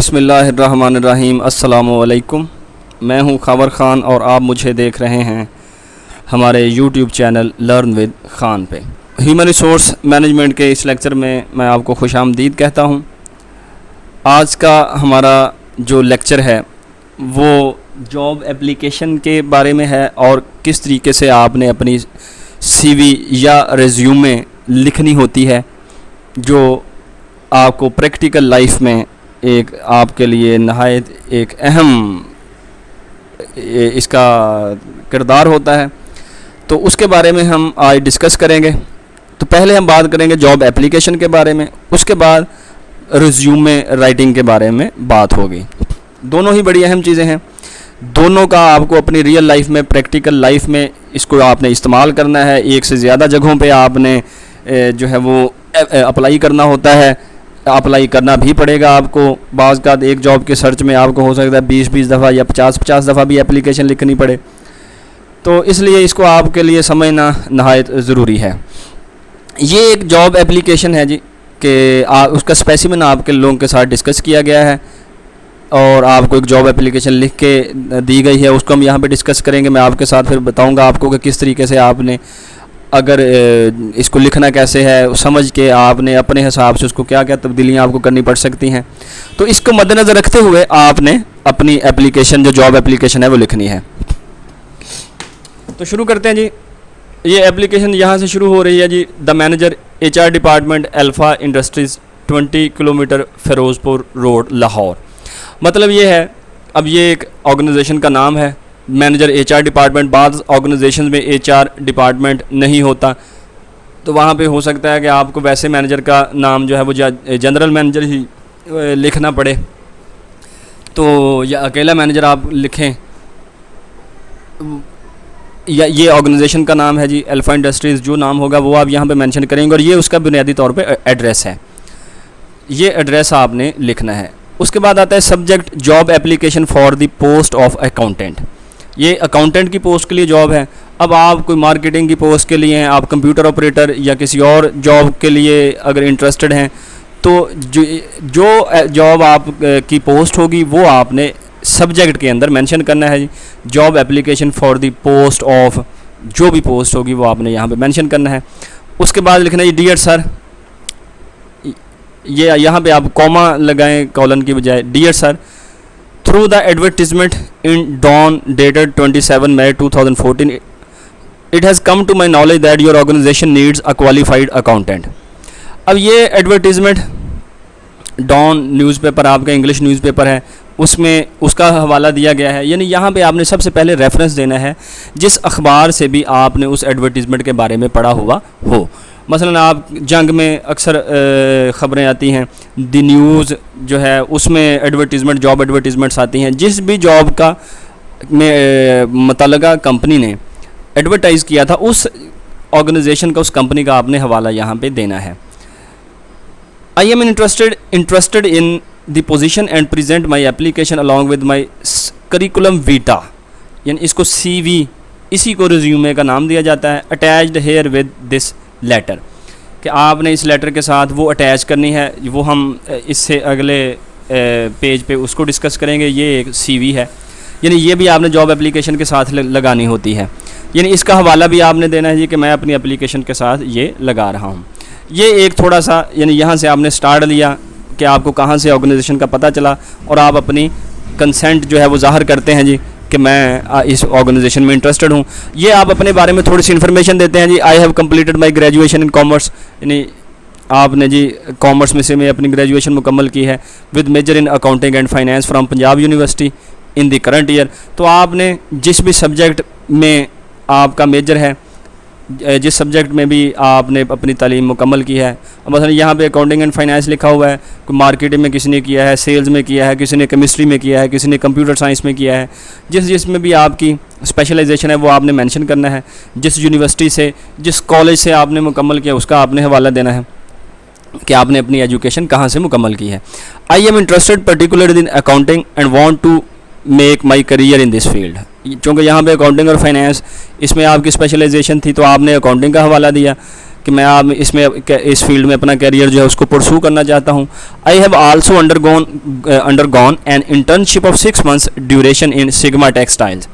बिस्मिल्लाहिर्रहमानिर्रहीम। अस्सलामुअलैकुम। मैं हूं ख़ावर ख़ान और आप मुझे देख रहे हैं हमारे YouTube channel learn with Khan पे। ह्यूमन रिसोर्स मैनेजमेंट के इस लेक्चर में मैं आपको खुशामदीद कहता हूं। आज का हमारा जो लेक्चर है वो जॉब एप्लीकेशन के बारे में है और किस तरीके से आपने अपनी सीवी या रिज्यूमे लिखनी होती है, जो आपको प्रैक्टिकल लाइफ में एक आपके लिए नहायत एक अहम इसका किरदार होता है। तो उसके बारे में हम आज डिस्कस करेंगे। तो पहले हम बात करेंगे जॉब एप्लीकेशन के बारे में, उसके बाद रिज्यूमे राइटिंग के बारे में बात होगी। दोनों ही बड़ी अहम चीज़ें हैं। दोनों का आपको अपनी रियल लाइफ में, प्रैक्टिकल लाइफ में इसको आपने इस्तेमाल करना है। एक से ज़्यादा जगहों पे आपने जो है वो अप्लाई करना होता है, अप्लाई करना भी पड़ेगा आपको। बाज़ का एक जॉब के सर्च में आपको हो सकता है 20 दफ़ा या 50 दफ़ा भी एप्लीकेशन लिखनी पड़े। तो इसलिए इसको आपके लिए समझना नहायत ज़रूरी है। ये एक जॉब एप्लीकेशन है जी कि उसका स्पेसिमेन आपके लोगों के साथ डिस्कस किया गया है और आपको एक जॉब एप्लीकेशन लिख के दी गई है, उसको हम यहाँ पे डिस्कस करेंगे। मैं आपके साथ फिर बताऊँगा आपको कि किस तरीके से आपने अगर इसको लिखना कैसे है, समझ के आपने अपने हिसाब से उसको क्या क्या तब्दीलियाँ आपको करनी पड़ सकती हैं। तो इसको मद्देनज़र रखते हुए आपने अपनी एप्लीकेशन, जो जॉब एप्लीकेशन है, वो लिखनी है। तो शुरू करते हैं जी। ये एप्लीकेशन यहाँ से शुरू हो रही है जी। The manager HR department alpha industries 20 kilometre Ferozepur road Lahore. मतलब ये है, अब ये एक ऑर्गेनाइजेशन का नाम है मैनेजर HR डिपार्टमेंट। बाज़ ऑर्गेनाइजेशन में HR डिपार्टमेंट नहीं होता, तो वहाँ पे हो सकता है कि आपको वैसे मैनेजर का नाम जो है वो जनरल मैनेजर ही लिखना पड़े, तो या अकेला मैनेजर आप लिखें। या ये ऑर्गेनाइजेशन का नाम है जी अल्फ़ा इंडस्ट्रीज़, जो नाम होगा वो आप यहाँ पे मेंशन करेंगे और ये उसका बुनियादी तौर पे एड्रेस है। ये एड्रेस आपने लिखना है। उसके बाद आता है subject job application for the post of accountant. ये अकाउंटेंट की पोस्ट के लिए जॉब है। अब आप कोई मार्केटिंग की पोस्ट के लिए हैं, आप कंप्यूटर ऑपरेटर या किसी और जॉब के लिए अगर इंटरेस्टेड हैं, तो जो जॉब आप की पोस्ट होगी वो आपने सब्जेक्ट के अंदर मेंशन करना है। Job application for the post of, जो भी पोस्ट होगी वो आपने यहाँ पे मेंशन करना है। उसके बाद लिखना है डियर सर। ये यहाँ पे आप कॉमा लगाएं कॉलन की बजाय। Dear sir, through the advertisement in Dawn dated 27 May 2014 it has come to my knowledge that your organization needs a qualified accountant. अब ये एडवर्टीजमेंट डॉन न्यूज़पेपर, आपका इंग्लिश न्यूज़पेपर है, उसमें उसका हवाला दिया गया है। यानी यहाँ पे आपने सबसे पहले रेफरेंस देना है जिस अखबार से भी आपने उस एडवर्टीज़मेंट के बारे में पढ़ा हुआ हो। मसलन आप जंग में अक्सर ख़बरें आती हैं, द न्यूज़ जो है उसमें एडवर्टीज़मेंट, जॉब एडवर्टीज़मेंट्स आती हैं। जिस भी जॉब का में मुतल्लिका कंपनी ने एडवर्टाइज़ किया था, उस ऑर्गेनाइजेशन का, उस कंपनी का आपने हवाला यहाँ पे देना है। I am interested in the position and present my application along with my curriculum Vita. यानी इसको CV, इसी को रिज्यूमे का नाम दिया जाता है। Attached herewith this letter, कि आपने इस लेटर के साथ वो अटैच करनी है। वो हम इससे अगले पेज पे उसको डिस्कस करेंगे। ये एक CV है, यानी ये भी आपने जॉब एप्लीकेशन के साथ लगानी होती है। यानी इसका हवाला भी आपने देना है जी कि मैं अपनी एप्लीकेशन के साथ ये लगा रहा हूँ। ये एक थोड़ा सा, यानी यहाँ से आपने स्टार्ट लिया कि आपको कहाँ से ऑर्गेनाइजेशन का पता चला और आप अपनी कंसेंट जो है वो ज़ाहिर करते हैं जी कि मैं इस ऑर्गेनाइजेशन में इंटरेस्टेड हूँ। ये आप अपने बारे में थोड़ी सी इन्फॉर्मेशन देते हैं जी। I have completed my graduation in commerce, यानी आपने जी कॉमर्स में से मैं अपनी ग्रेजुएशन मुकम्मल की है with major in accounting and finance from Punjab university in the current year. तो आपने जिस भी सब्जेक्ट में आपका मेजर है, जिस सब्जेक्ट में भी आपने अपनी तालीम मुकम्मल की है, मतलब यहाँ पे अकाउंटिंग एंड फाइनेंस लिखा हुआ है, कोई मार्केटिंग में किसी ने किया है, सेल्स में किया है, किसी ने केमिस्ट्री में किया है, किसी ने कंप्यूटर साइंस में किया है। जिसमें भी आपकी स्पेशलाइजेशन है वो आपने मेंशन करना है। जिस यूनिवर्सिटी से, जिस कॉलेज से आपने मुकम्मल किया उसका आपने हवाला देना है कि आपने अपनी एजुकेशन कहाँ से मुकम्मल की है। I am interested particularly in accounting and want to make my career in this field. चूँकि यहाँ पे अकाउंटिंग और फाइनेंस, इसमें आपकी स्पेशलाइजेशन थी तो आपने अकाउंटिंग का हवाला दिया कि मैं आप इसमें इस फील्ड में अपना करियर जो है उसको परसू करना चाहता हूँ। I have also undergone an internship of 6 months duration in sigma textiles.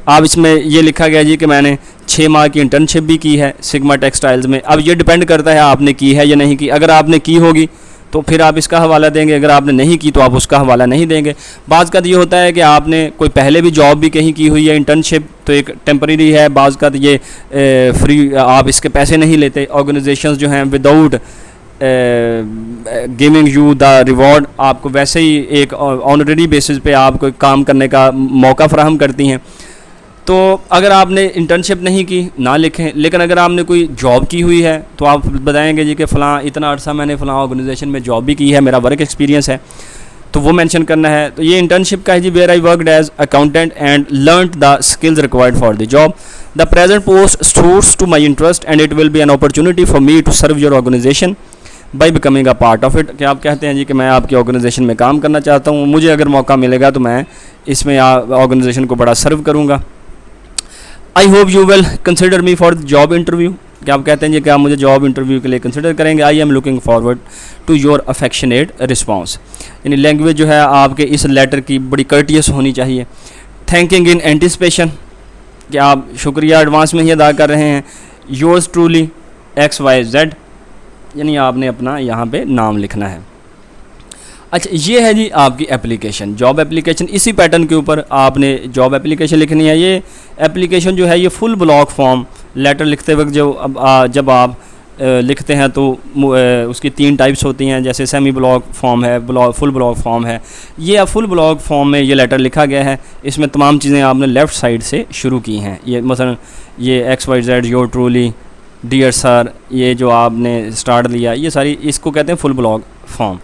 अब इसमें ये लिखा गया जी कि मैंने 6 माह की इंटर्नशिप भी की है सिग्मा टेक्सटाइल्स में। अब ये डिपेंड करता है आपने की है या नहीं की। अगर आपने की होगी तो फिर आप इसका हवाला देंगे, अगर आपने नहीं की तो आप उसका हवाला नहीं देंगे। बाज़ का ये होता है कि आपने कोई पहले भी जॉब भी कहीं की हुई है, इंटर्नशिप तो एक टेम्परेरी है, बाज़ का ये फ्री आप इसके पैसे नहीं लेते। ऑर्गेनाइजेशंस जो हैं without giving you the reward आपको वैसे ही एक ऑनरेरी बेसिस पे आपको काम करने का मौका फराहम करती हैं। तो अगर आपने इंटर्नशिप नहीं की ना लिखें, लेकिन अगर आपने कोई जॉब की हुई है तो आप बताएंगे जी कि फ़लाँ इतना अर्सा मैंने फ़लाँ ऑर्गेनाइजेशन में जॉब भी की है, मेरा वर्क एक्सपीरियंस है, तो वो मेंशन करना है। तो ये इंटर्नशिप का है जी, where I worked as accountant and learned the skills required for the job. The present post suits to my interest and it will be an opportunity for me to serve your organisation by becoming a part of it. कि आप कहते हैं जी कि मैं आपकी organisation में काम करना चाहता हूँ, मुझे अगर मौका मिलेगा तो मैं इसमें ऑर्गेनाइजेशन को बड़ा सर्व करूँगा। I hope you will consider me for job interview. क्या आप कहते हैं जी कि आप मुझे जॉब इंटरव्यू के लिए कंसिडर करेंगे। I am looking forward to your affectionate response. यानी लैंग्वेज जो है आपके इस लेटर की बड़ी कर्टियस होनी चाहिए। थैंकिंग इन एंटिसिपेशन, कि आप शुक्रिया एडवांस में ही अदा कर रहे हैं। योर्स ट्रूली XYZ, यानी आपने अपना यहाँ पे नाम लिखना है। अच्छा, ये है जी आपकी एप्लीकेशन, जॉब एप्लीकेशन। इसी पैटर्न के ऊपर आपने जॉब एप्लीकेशन लिखनी है। ये एप्लीकेशन जो है ये फुल ब्लॉक फॉर्म, लेटर लिखते वक्त जब आप लिखते हैं तो उसकी 3 टाइप्स होती हैं, जैसे सेमी ब्लॉक फॉर्म है, फुल ब्लॉक फॉर्म है। ये फुल ब्लॉक फॉर्म में ये लेटर लिखा गया है, इसमें तमाम चीज़ें आपने लेफ़्ट साइड से शुरू की हैं। ये मसलन ये XYZ, your truly, dear sir, ये जो आपने स्टार्ट लिया, ये सारी इसको कहते हैं फुल ब्लॉक फॉर्म।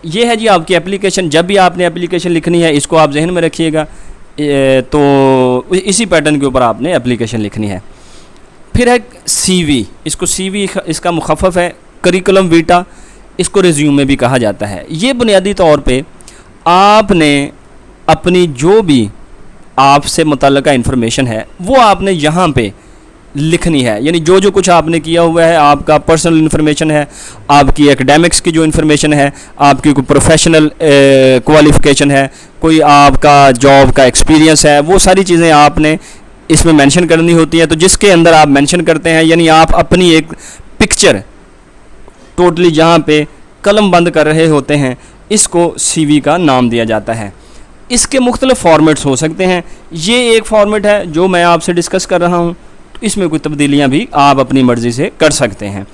ये है जी आपकी एप्लीकेशन। जब भी आपने एप्लीकेशन लिखनी है इसको आप जहन में रखिएगा, तो इसी पैटर्न के ऊपर आपने एप्लीकेशन लिखनी है। फिर है CV। इसको CV इसका मुखफ़फ़ है करिकुलम वीटा, इसको रिज्यूमे भी कहा जाता है। ये बुनियादी तौर पे आपने अपनी जो भी आपसे मुतल्लिका इन्फॉर्मेशन है वो आपने यहाँ पे लिखनी है। यानी जो जो कुछ आपने किया हुआ है, आपका पर्सनल इन्फॉर्मेशन है, आपकी एकेडमिक्स की जो इन्फॉर्मेशन है, आपकी कोई प्रोफेशनल क्वालिफ़िकेशन है, कोई आपका जॉब का एक्सपीरियंस है, वो सारी चीज़ें आपने इसमें मेंशन करनी होती है। तो जिसके अंदर आप मेंशन करते हैं, यानी आप अपनी एक पिक्चर टोटली जहाँ पे कलम बंद कर रहे होते हैं, इसको CV का नाम दिया जाता है। इसके मुख्तलिफ फॉर्मेट्स हो सकते हैं। ये एक फॉर्मेट है जो मैं आपसे डिस्कस कर रहा हूँ, इसमें कोई तब्दीलियाँ भी आप अपनी मर्ज़ी से कर सकते हैं।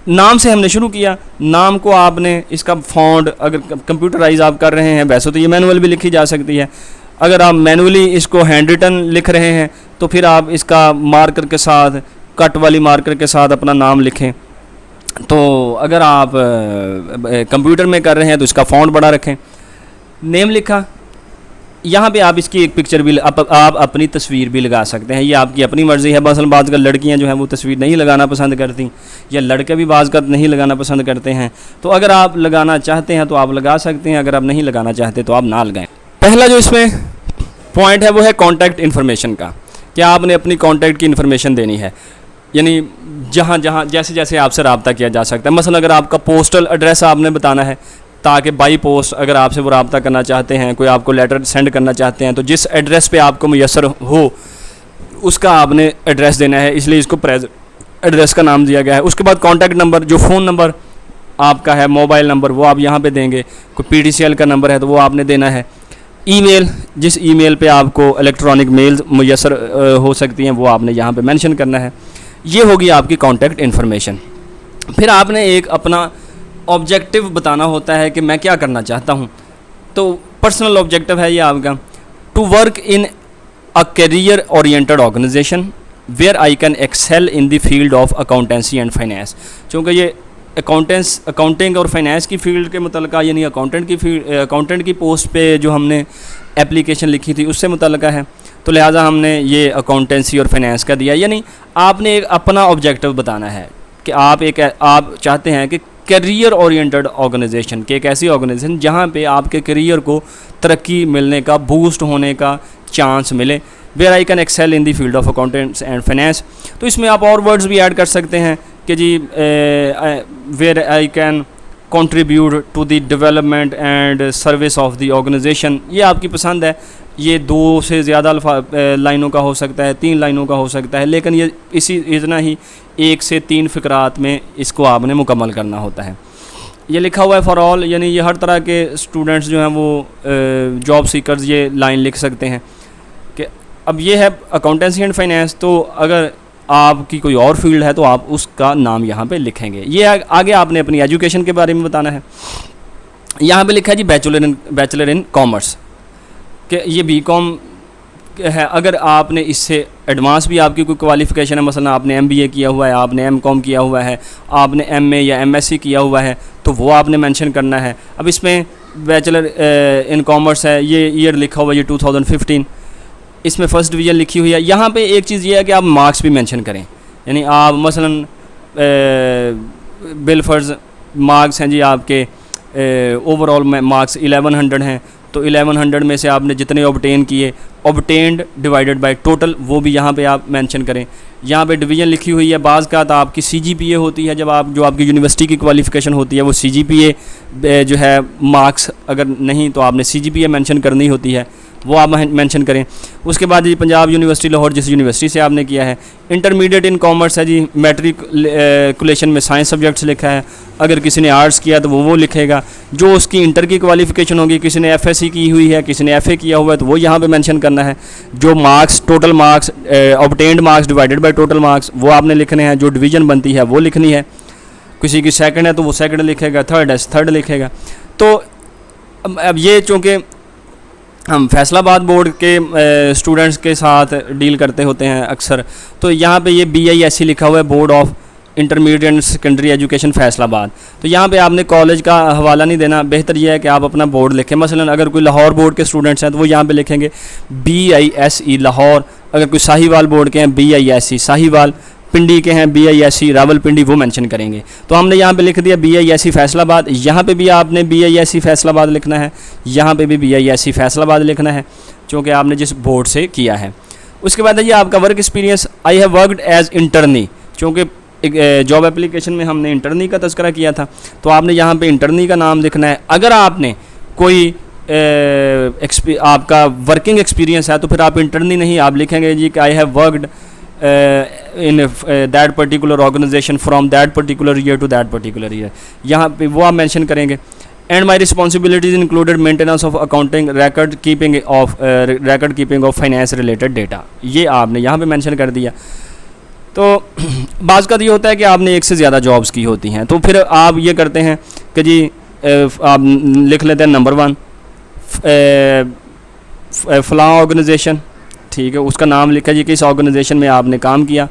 नाम से हमने शुरू किया, नाम को आपने इसका फ़ॉन्ट अगर कंप्यूटराइज आप कर रहे हैं, वैसे तो ये मैनुअल भी लिखी जा सकती है। अगर आप मैनुअली इसको हैंड रिटन लिख रहे हैं तो फिर आप इसका मार्कर के साथ, कट वाली मार्कर के साथ अपना नाम लिखें। तो अगर आप कंप्यूटर में कर रहे हैं तो इसका फ़ॉन्ट बड़ा रखें। नेम लिखा, यहाँ पे आप इसकी एक पिक्चर भी आप अपनी तस्वीर भी लगा सकते हैं, ये आपकी अपनी मर्ज़ी है। मसलन बाज़ का लड़कियाँ जो हैं वो तस्वीर नहीं लगाना पसंद करती, या लड़के भी बाज़ का नहीं लगाना पसंद करते हैं। तो अगर आप लगाना चाहते हैं तो आप लगा सकते हैं, अगर आप नहीं लगाना चाहते तो आप ना लगाएं। पहला जो इसमें पॉइंट है वो है कॉन्टैक्ट इन्फॉर्मेशन का, कि आपने अपनी कॉन्टैक्ट की इन्फॉर्मेशन देनी है। यानी जहाँ जहाँ जैसे जैसे आपसे रब्ता किया जा सकता है। मसलन अगर आपका पोस्टल एड्रेस आपने बताना है, ताकि बाई पोस्ट अगर आपसे वो रब्ता करना चाहते हैं, कोई आपको लेटर सेंड करना चाहते हैं, तो जिस एड्रेस पे आपको मुयसर हो उसका आपने एड्रेस देना है, इसलिए इसको प्रेजेंट एड्रेस का नाम दिया गया है। उसके बाद कॉन्टैक्ट नंबर, जो फ़ोन नंबर आपका है, मोबाइल नंबर, वो आप यहाँ पे देंगे। कोई PDCL का नंबर है तो वो आपने देना है। ईमेल, जिस ईमेल पे आपको इलेक्ट्रॉनिक मेल मुयसर हो सकती हैं, वो आपने यहाँ पे मेंशन करना है। ये होगी आपकी कॉन्टैक्ट इन्फॉर्मेशन। फिर आपने एक अपना ऑब्जेक्टिव बताना होता है कि मैं क्या करना चाहता हूँ। तो पर्सनल ऑब्जेक्टिव है ये आपका, to work in a career oriented organization where I can excel in the field of accountancy and finance. चूँकि ये अकाउंटिंग और फाइनेंस की फील्ड के मुतल्लिका, यानी अकाउंटेंट की पोस्ट पे जो हमने एप्लीकेशन लिखी थी उससे मुतल्लिका है, तो लिहाजा हमने ये अकाउंटेंसी और फाइनेंस का दिया। यानी आपने एक अपना ऑब्जेक्टिव बताना है कि आप चाहते हैं कि करियर ओरिएंटेड ऑर्गेनाइजेशन के, एक ऐसी ऑर्गेनाइजेशन जहाँ पे आपके करियर को तरक्की मिलने का, बूस्ट होने का चांस मिले। Where I can excel in the field of accountants and finance. तो इसमें आप और वर्ड्स भी ऐड कर सकते हैं कि जी where I can contribute to the development and service of the organisation. ये आपकी पसंद है, ये 2 से ज़्यादा लाइनों का हो सकता है, 3 लाइनों का हो सकता है, लेकिन ये इतना ही 1 से 3 फ़िक्रात में इसको आपने मुकम्मल करना होता है। ये लिखा हुआ है फॉर ऑल, यानी ये हर तरह के स्टूडेंट्स जो हैं वो जॉब सीकर्स ये लाइन लिख सकते हैं कि अब ये है अकाउंटेंसी एंड फाइनेंस, तो अगर आपकी कोई और फील्ड है तो आप उसका नाम यहाँ पे लिखेंगे। ये आगे आपने अपनी एजुकेशन के बारे में बताना है। यहाँ पे लिखा है जी बैचलर इन कॉमर्स, कि ये बीकॉम है। अगर आपने इससे एडवांस भी आपकी कोई क्वालिफ़िकेशन है, मसलन आपने MBA किया हुआ है, आपने MCOM किया हुआ है, आपने MA या MSc किया हुआ है, तो वो आपने मेंशन करना है। अब इसमें बैचलर इन कॉमर्स है, ये ईयर लिखा हुआ है ये 2015, इसमें फ़र्स्ट डिवीज़न लिखी हुई है। यहाँ पे एक चीज़ ये है कि आप मार्क्स भी मेंशन करें, यानी आप मसलन बिलफर्ज मार्क्स हैं जी आपके ओवरऑल मार्क्स 1100 हैं, तो 1100 में से आपने जितने ऑब्टेन किए, ऑब्टेन्ड डिवाइडेड बाय टोटल, वो भी यहाँ पे आप मेंशन करें। यहाँ पे डिवीज़न लिखी हुई है। बाज़ का तो आपकी CGPA होती है, जब आप जो आपकी यूनिवर्सिटी की क्वालिफ़िकेशन होती है वो CGPA जो है मार्क्स, अगर नहीं तो आपने CGPA मेंशन करनी होती है, वो आप मेंशन करें। उसके बाद जी पंजाब यूनिवर्सिटी लाहौर, जिस यूनिवर्सिटी से आपने किया है। इंटरमीडिएट इन कॉमर्स है जी, मैट्रिकुलेशन में साइंस सब्जेक्ट्स लिखा है। अगर किसी ने आर्ट्स किया तो वो लिखेगा। जो उसकी इंटर की क्वालिफ़िकेशन होगी, किसी ने FSc की हुई है, किसी ने FA किया हुआ है, तो वो यहाँ पे मेंशन करना है। जो marks, total marks, obtained marks divided by total marks, वो आपने लिखने हैं। जो डिवीज़न बनती है वो लिखनी है। किसी की सेकंड है तो वो सेकंड लिखेगा, थर्ड है थर्ड लिखेगा। तो अब ये चूँकि हम फैसलाबाद बोर्ड के स्टूडेंट्स के साथ डील करते होते हैं अक्सर, तो यहाँ पे ये BISC लिखा हुआ है, board of intermediate and secondary education Faisalabad. तो यहाँ पे आपने कॉलेज का हवाला नहीं देना, बेहतर यह है कि आप अपना बोर्ड लिखें। मसलन अगर कोई लाहौर बोर्ड के स्टूडेंट्स हैं तो वो यहाँ पे लिखेंगे BISE लाहौर। अगर कोई साहिवाल बोर्ड के हैं BISC साहिवाल, पिंडी के हैं BISC रावलपिंडी, वो मेंशन करेंगे। तो हमने यहाँ पे लिख दिया BISC फैसलाबाद। यहाँ पे भी आपने BISC फैसलाबाद लिखना है, यहाँ पे भी BISC फैसलाबाद लिखना है, क्योंकि आपने जिस बोर्ड से किया है। उसके बाद है ये आपका work experience. I have worked as internee, क्योंकि जॉब एप्लीकेशन में हमने इंटर्नी का तज़किरा किया था, तो आपने यहाँ पे इंटर्नी का नाम लिखना है। अगर आपने कोई आपका वर्किंग एक्सपीरियंस है तो फिर आप इंटर्नी नहीं, आप लिखेंगे जी कि आई have worked in that particular organization from that particular year to that particular year, यहाँ पे वो आप मेंशन करेंगे। And my responsibilities included maintenance of accounting, record keeping of finance related data, ये आपने यहाँ पे मेंशन कर दिया। तो बाज़ का ये होता है कि आपने एक से ज़्यादा जॉब्स की होती हैं, तो फिर आप ये करते हैं कि जी आप लिख लेते हैं नंबर 1 फ़लाँ ऑर्गेनाइजेशन, ठीक है, उसका नाम लिखा जी किस ऑर्गेनाइजेशन में आपने काम किया,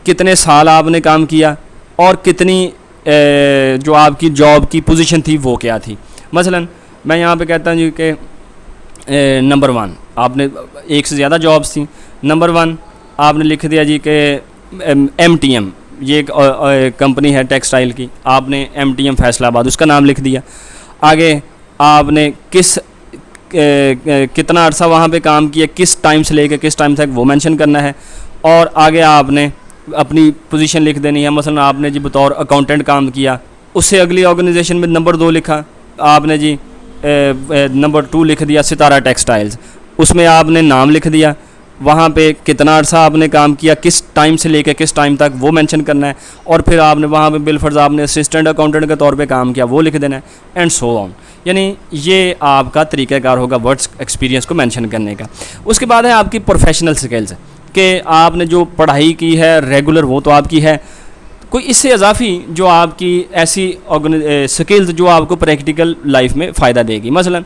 कितने साल आपने काम किया, और कितनी जो आपकी जॉब की पोजीशन थी वो क्या थी। मसलन मैं यहाँ पे कहता हूँ जी कि नंबर 1 आपने एक से ज़्यादा जॉब्स थी। नंबर 1 आपने लिख दिया जी कि MTM, ये एक कंपनी है टेक्सटाइल की, आपने MTM फैसलाबाद उसका नाम लिख दिया। आगे आपने कितना अर्सा वहाँ पे काम किया, किस टाइम से लेकर किस टाइम तक, वो मेंशन करना है। और आगे आपने अपनी पोजीशन लिख देनी है। मसलन आपने जी बतौर अकाउंटेंट काम किया, उससे अगली ऑर्गेनाइजेशन में नंबर 2 लिखा आपने जी, नंबर 2 लिख दिया सितारा टेक्सटाइल्स, उसमें आपने नाम लिख दिया, वहाँ पे कितना अर्सा आपने काम किया, किस टाइम से लेकर किस टाइम तक, वो मेंशन करना है। और फिर आपने वहाँ पे बिलफर्ज आपने असिस्टेंट अकाउंटेंट के तौर पे काम किया, वो लिख देना है, एंड सो ऑन। यानी ये आपका तरीक़ाकार होगा वर्ड्स एक्सपीरियंस को मेंशन करने का। उसके बाद है आपकी प्रोफेशनल स्किल्स, कि आपने जो पढ़ाई की है रेगुलर वो तो आपकी है, कोई इससे इजाफी जो आपकी ऐसी स्किल्स जो आपको प्रैक्टिकल लाइफ में फ़ायदा देगी। मसलन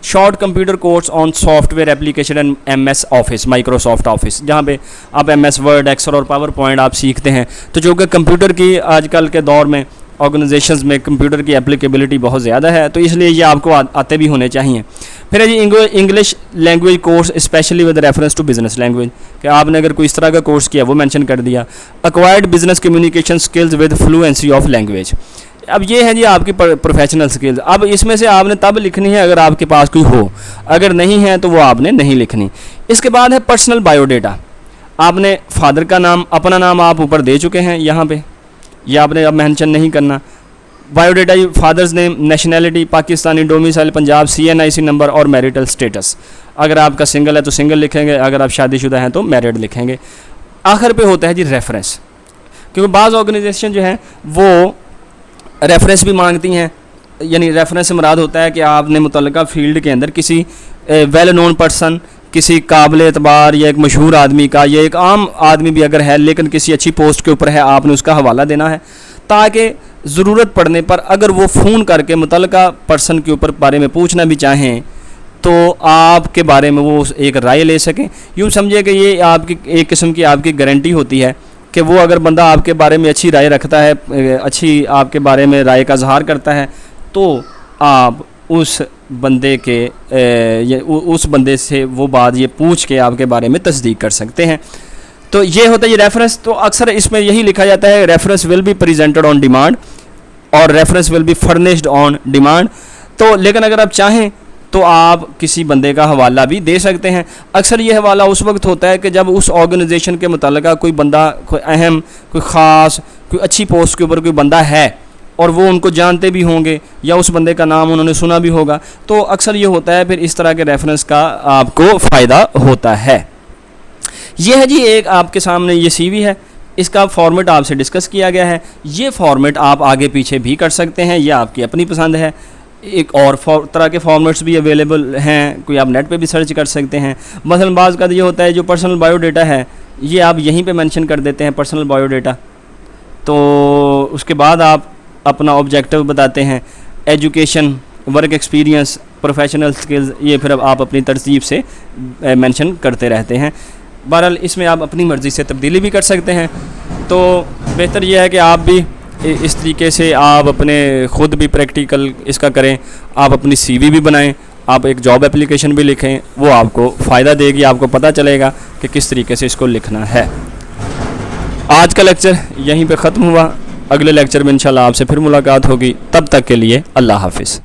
short computer course on software application and MS office, Microsoft office, जहाँ पे आप MS वर्ड, एक्सेल और पावर पॉइंट आप सीखते हैं। तो जो कि कंप्यूटर की आजकल के दौर में ऑर्गेनाइजेशंस में कंप्यूटर की एप्लीकेबिलिटी बहुत ज़्यादा है, तो इसलिए ये आपको आते भी होने चाहिए। फिर है जी English language course specially with reference to business language, कि आपने अगर कोई इस तरह का कोर्स किया वो मेंशन कर दिया। Acquired business communication skills with fluency of language, अब ये है जी आपकी प्रोफेशनल स्किल्स। अब इसमें से आपने तब लिखनी है अगर आपके पास कोई हो, अगर नहीं है तो वो आपने नहीं लिखनी। इसके बाद है पर्सनल बायोडेटा। आपने फादर का नाम, अपना नाम आप ऊपर दे चुके हैं यहाँ पे, ये आपने अब मेंशन नहीं करना। Biodata, father's name, nationality Pakistani, domicile Punjab, CNIC number और मैरिटल स्टेटस। अगर आपका सिंगल है तो सिंगल लिखेंगे, अगर आप शादीशुदा हैं तो मैरिड लिखेंगे। आखिर पे होता है जी रेफरेंस, क्योंकि बाज़ ऑर्गेनाइजेशन जो हैं वो रेफरेंस भी मांगती हैं। यानी रेफरेंस से मुराद होता है कि आपने मुतल्लिका फील्ड के अंदर किसी वेल नोन पर्सन, किसी काबिल एतबार या एक मशहूर आदमी का, या एक आम आदमी भी अगर है लेकिन किसी अच्छी पोस्ट के ऊपर है, आपने उसका हवाला देना है, ताकि ज़रूरत पड़ने पर अगर वो फ़ोन करके मुतल्लिका पर्सन के ऊपर बारे में पूछना भी चाहें तो आपके बारे में वो एक राय ले सकें। यूँ समझिए कि ये आपकी एक किस्म की आपकी गारंटी होती है कि वो अगर बंदा आपके बारे में अच्छी राय रखता है, अच्छी आपके बारे में राय का इज़हार करता है, तो आप उस बंदे के उस बंदे से वो बात ये पूछ के आपके बारे में तस्दीक कर सकते हैं। तो ये होता है ये रेफरेंस। तो अक्सर इसमें यही लिखा जाता है reference will be presented on demand और reference will be furnished on demand. तो लेकिन अगर आप चाहें तो आप किसी बंदे का हवाला भी दे सकते हैं। अक्सर ये हवाला उस वक्त होता है कि जब उस ऑर्गेनाइजेशन के मुताल्लिका कोई बंदा, कोई अहम, कोई ख़ास, कोई अच्छी पोस्ट के ऊपर कोई बंदा है और वो उनको जानते भी होंगे या उस बंदे का नाम उन्होंने सुना भी होगा, तो अक्सर ये होता है फिर इस तरह के रेफरेंस का आपको फ़ायदा होता है। ये है जी एक आपके सामने ये CV है, इसका फॉर्मेट आपसे डिस्कस किया गया है। ये फॉर्मेट आप आगे पीछे भी कर सकते हैं, यह आपकी अपनी पसंद है। एक और तरह के फॉर्मेट्स भी अवेलेबल हैं, कोई आप नेट पे भी सर्च कर सकते हैं। मसलन बाज़ का ये होता है जो पर्सनल बायोडेटा है ये आप यहीं पे मेंशन कर देते हैं पर्सनल बायोडेटा, तो उसके बाद आप अपना ऑब्जेक्टिव बताते हैं, education, work experience, professional skills, ये फिर अब आप अपनी तरतीब से मेंशन करते रहते हैं। बहरहाल इसमें आप अपनी मर्ज़ी से तब्दीली भी कर सकते हैं। तो बेहतर यह है कि आप भी इस तरीके से आप अपने ख़ुद भी प्रैक्टिकल इसका करें, आप अपनी CV भी बनाएं, आप एक जॉब एप्लीकेशन भी लिखें, वो आपको फ़ायदा देगी, आपको पता चलेगा कि किस तरीके से इसको लिखना है। आज का लेक्चर यहीं पे ख़त्म हुआ, अगले लेक्चर में इंशाल्लाह आपसे फिर मुलाकात होगी। तब तक के लिए अल्लाह हाफ़िज़।